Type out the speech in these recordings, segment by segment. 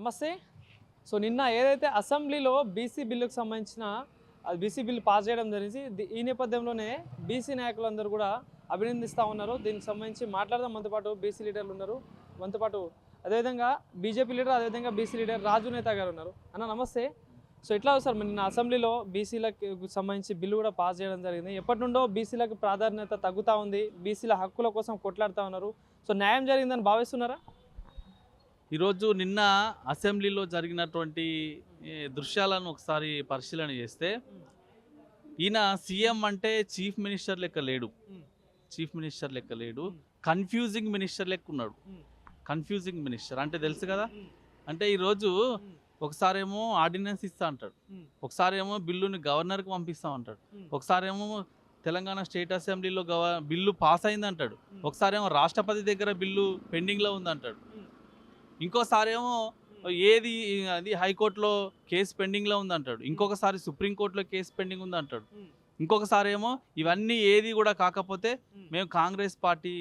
నమస్తే. సో నిన్న ఏదైతే అసెంబ్లీలో బీసీ బిల్లుకు సంబంధించిన బీసీ బిల్లు పాస్ చేయడం జరిగింది. ఈ నేపథ్యంలోనే బీసీ నాయకులందరూ కూడా అభినందిస్తూ ఉన్నారు. దీనికి సంబంధించి మాట్లాడదాం. మనతో పాటు బీసీ లీడర్లు ఉన్నారు, మనతో పాటు అదేవిధంగా బీజేపీ లీడర్, అదేవిధంగా బీసీ లీడర్ రాజు నేత గారు ఉన్నారు. అన్న నమస్తే. సో ఎట్లా సార్ నిన్న అసెంబ్లీలో బీసీలకు సంబంధించి బిల్లు కూడా పాస్ చేయడం జరిగింది. ఎప్పటి నుండో బీసీలకు ప్రాధాన్యత తగ్గుతూ ఉంది, బీసీల హక్కుల కోసం కొట్లాడుతూ ఉన్నారు. సో న్యాయం జరిగిందని భావిస్తున్నారా? ఈరోజు నిన్న అసెంబ్లీలో జరిగినటువంటి దృశ్యాలను ఒకసారి పరిశీలన చేస్తే, ఈయన సీఎం అంటే చీఫ్ మినిస్టర్ లెక్క లేడు, కన్ఫ్యూజింగ్ మినిస్టర్ లెక్క ఉన్నాడు. కన్ఫ్యూజింగ్ మినిస్టర్ అంటే తెలుసు కదా. అంటే ఈరోజు ఒకసారేమో ఆర్డినెన్స్ ఇస్తా అంటాడు, ఒకసారేమో బిల్లుని గవర్నర్కి పంపిస్తా అంటాడు, ఒకసారేమో తెలంగాణ స్టేట్ అసెంబ్లీలో బిల్లు పాస్ అయింది అంటాడు, ఒకసారేమో రాష్ట్రపతి దగ్గర బిల్లు పెండింగ్లో ఉందంటాడు, ఇంకోసారేమో ఏది అది హైకోర్టులో కేసు పెండింగ్లో ఉందంటాడు, ఇంకొకసారి సుప్రీంకోర్టులో కేసు పెండింగ్ ఉందంటాడు, ఇంకొకసారి ఏమో ఇవన్నీ ఏది కూడా కాకపోతే మేము కాంగ్రెస్ పార్టీ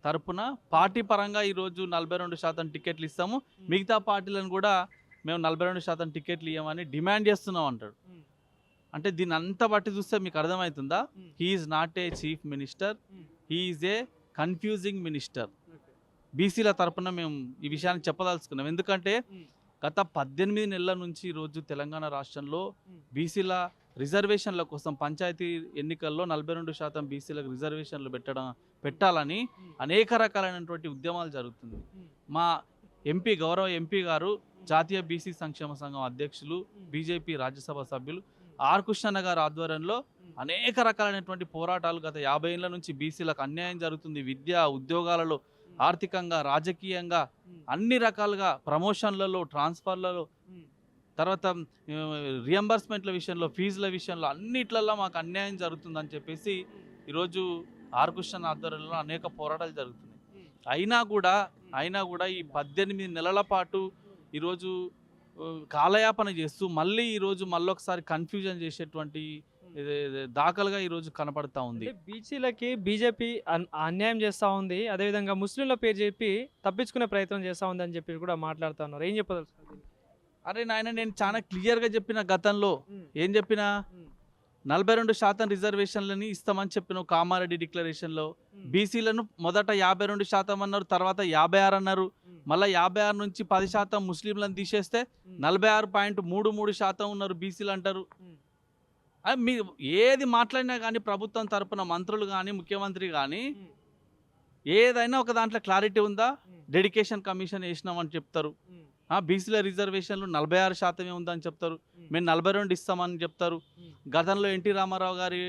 తరపున పార్టీ పరంగా ఈరోజు 42% టికెట్లు ఇస్తాము, మిగతా పార్టీలను కూడా మేము 42% టికెట్లు ఇవ్వమని డిమాండ్ చేస్తున్నాం అంటాడు. అంటే దీన్ని అంతా బట్టి చూస్తే మీకు అర్థమవుతుందా, he's not a chief minister, he's a confusing minister. బీసీల తరపున మేము ఈ విషయాన్ని చెప్పదలుచుకున్నాం. ఎందుకంటే గత 18 నెలల నుంచి ఈరోజు తెలంగాణ రాష్ట్రంలో బీసీల రిజర్వేషన్ల కోసం పంచాయతీ ఎన్నికల్లో 42% బీసీలకు రిజర్వేషన్లు పెట్టాలని అనేక రకాలైనటువంటి ఉద్యమాలు జరుగుతుంది. మా గౌరవ ఎంపీ గారు, జాతీయ బీసీ సంక్షేమ సంఘం అధ్యక్షులు, బీజేపీ రాజ్యసభ సభ్యులు ఆర్ కృష్ణన్న గారు ఆధ్వర్యంలో అనేక రకాలైనటువంటి పోరాటాలు గత 50 ఏళ్ల నుంచి బీసీలకు అన్యాయం జరుగుతుంది, విద్య ఉద్యోగాలలో, ఆర్థికంగా, రాజకీయంగా, అన్ని రకాలుగా, ప్రమోషన్లలో, ట్రాన్స్ఫర్లలో, తర్వాత రియంబర్స్మెంట్ల విషయంలో, ఫీజుల విషయంలో, అన్నిట్లలో మాకు అన్యాయం జరుగుతుందని చెప్పేసి ఈరోజు ఆర్ కృష్ణ ఆధ్వర్యంలో అనేక పోరాటాలు జరుగుతున్నాయి. అయినా కూడా ఈ 18 నెలల పాటు ఈరోజు కాలయాపన చేస్తూ మళ్ళొకసారి కన్ఫ్యూజన్ చేసేటువంటి దాఖలుగా ఈరోజు కనపడతా ఉంది. బీసీలకి బీజేపీ అన్యాయం చేస్తూ ఉంది, అదేవిధంగా ముస్లింల పేరు చెప్పి తప్పించుకునే ప్రయత్నం చేస్తూ ఉంది అని చెప్పి కూడా మాట్లాడుతూ ఉన్నారు. ఏం చెప్పదు? అరే నాయన, నేను చాలా క్లియర్గా చెప్పిన, గతంలో ఏం చెప్పినా, 42% రిజర్వేషన్లని ఇస్తామని చెప్పిన కామారెడ్డి డిక్లరేషన్లో. బీసీలను మొదట 52% అన్నారు, తర్వాత 56 అన్నారు, మళ్ళీ 56 నుంచి 10% ముస్లింలను తీసేస్తే 46.33% ఉన్నారు బీసీలు అంటారు. మీరు ఏది మాట్లాడినా కానీ ప్రభుత్వం తరపున మంత్రులు కానీ, ముఖ్యమంత్రి కానీ ఏదైనా ఒక దాంట్లో క్లారిటీ ఉందా? డెడికేషన్ కమిషన్ వేసినామని చెప్తారు, బీసీల రిజర్వేషన్లు 46% ఉందని చెప్తారు, మేము 42 ఇస్తామని చెప్తారు. గతంలో ఎన్టీ రామారావు గారి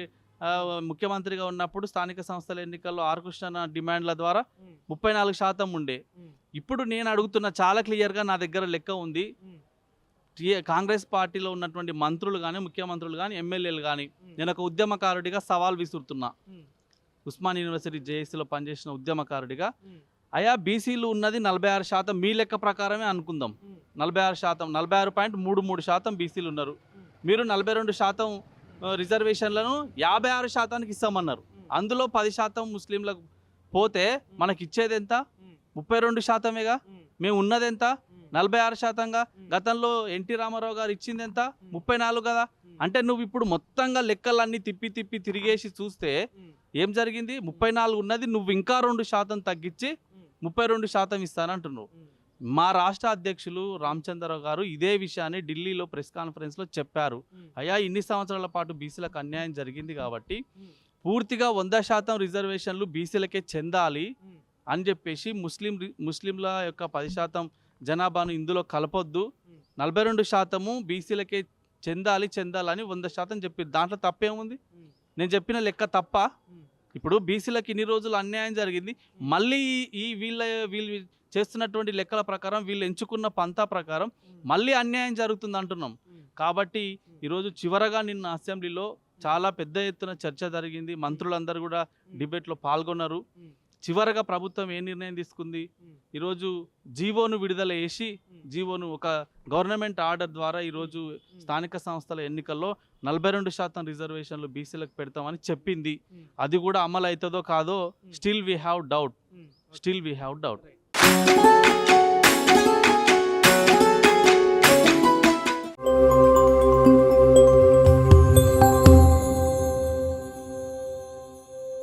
ముఖ్యమంత్రిగా ఉన్నప్పుడు స్థానిక సంస్థల ఎన్నికల్లో ఆర్ కృష్ణ డిమాండ్ల ద్వారా 34% ఉండే. ఇప్పుడు నేను అడుగుతున్న, చాలా క్లియర్గా నా దగ్గర లెక్క ఉంది, కాంగ్రెస్ పార్టీలో ఉన్నటువంటి మంత్రులు కానీ, ముఖ్యమంత్రులు కానీ, ఎమ్మెల్యేలు కానీ, నేను ఒక ఉద్యమకారుడిగా సవాల్ విసురుతున్నా, ఉస్మాన్ యూనివర్సిటీ జేఏసీలో పనిచేసిన ఉద్యమకారుడిగా, అయా బీసీలు ఉన్నది 46%, మీ లెక్క ప్రకారమే అనుకుందాం, 46%, 46.33% బీసీలు ఉన్నారు. మీరు 42% రిజర్వేషన్లను 56%కి ఇస్తామన్నారు. అందులో 10% ముస్లింలకు పోతే మనకి ఇచ్చేది ఎంత? 32%. మేము ఉన్నది ఎంత? 46%. గతంలో ఎన్టీ రామారావు గారు ఇచ్చింది ఎంత? 34 కదా. అంటే నువ్వు ఇప్పుడు మొత్తంగా లెక్కలన్నీ తిప్పి తిరిగేసి చూస్తే ఏం జరిగింది? 34 ఉన్నది, నువ్వు ఇంకా 2% తగ్గించి 32% ఇస్తానంటున్నావు. మా రాష్ట్ర అధ్యక్షులు రామచంద్రరావు గారు ఇదే విషయాన్ని ఢిల్లీలో ప్రెస్ కాన్ఫరెన్స్లో చెప్పారు. అయ్యా, ఇన్ని సంవత్సరాల పాటు బీసీలకు అన్యాయం జరిగింది కాబట్టి పూర్తిగా 100% రిజర్వేషన్లు బీసీలకే చెందాలి అని చెప్పేసి, ముస్లింల యొక్క 10% జనాభాను ఇందులో కలపొద్దు, 42% బీసీలకే చెందాలని 100% చెప్పారు. దాంట్లో తప్పేముంది? నేను చెప్పిన లెక్క తప్ప? ఇప్పుడు బీసీలకు ఇన్ని రోజులు అన్యాయం జరిగింది, మళ్ళీ వీళ్ళు చేస్తున్నటువంటి లెక్కల ప్రకారం, వీళ్ళు ఎంచుకున్న పంతా ప్రకారం మళ్ళీ అన్యాయం జరుగుతుంది అంటున్నాం. కాబట్టి ఈరోజు చివరగా నిన్న అసెంబ్లీలో చాలా పెద్ద ఎత్తున చర్చ జరిగింది, మంత్రులందరూ కూడా డిబేట్లో పాల్గొన్నారు. చివరగా ప్రభుత్వం ఏ నిర్ణయం తీసుకుంది? ఈరోజు జీవోను విడుదల చేసి, జీవోను ఒక గవర్నమెంట్ ఆర్డర్ ద్వారా ఈరోజు స్థానిక సంస్థల ఎన్నికల్లో 42% రిజర్వేషన్లు బీసీలకు పెడతామని చెప్పింది. అది కూడా అమలు అవుతుందో కాదో స్టిల్ వీ హ్యావ్ డౌట్.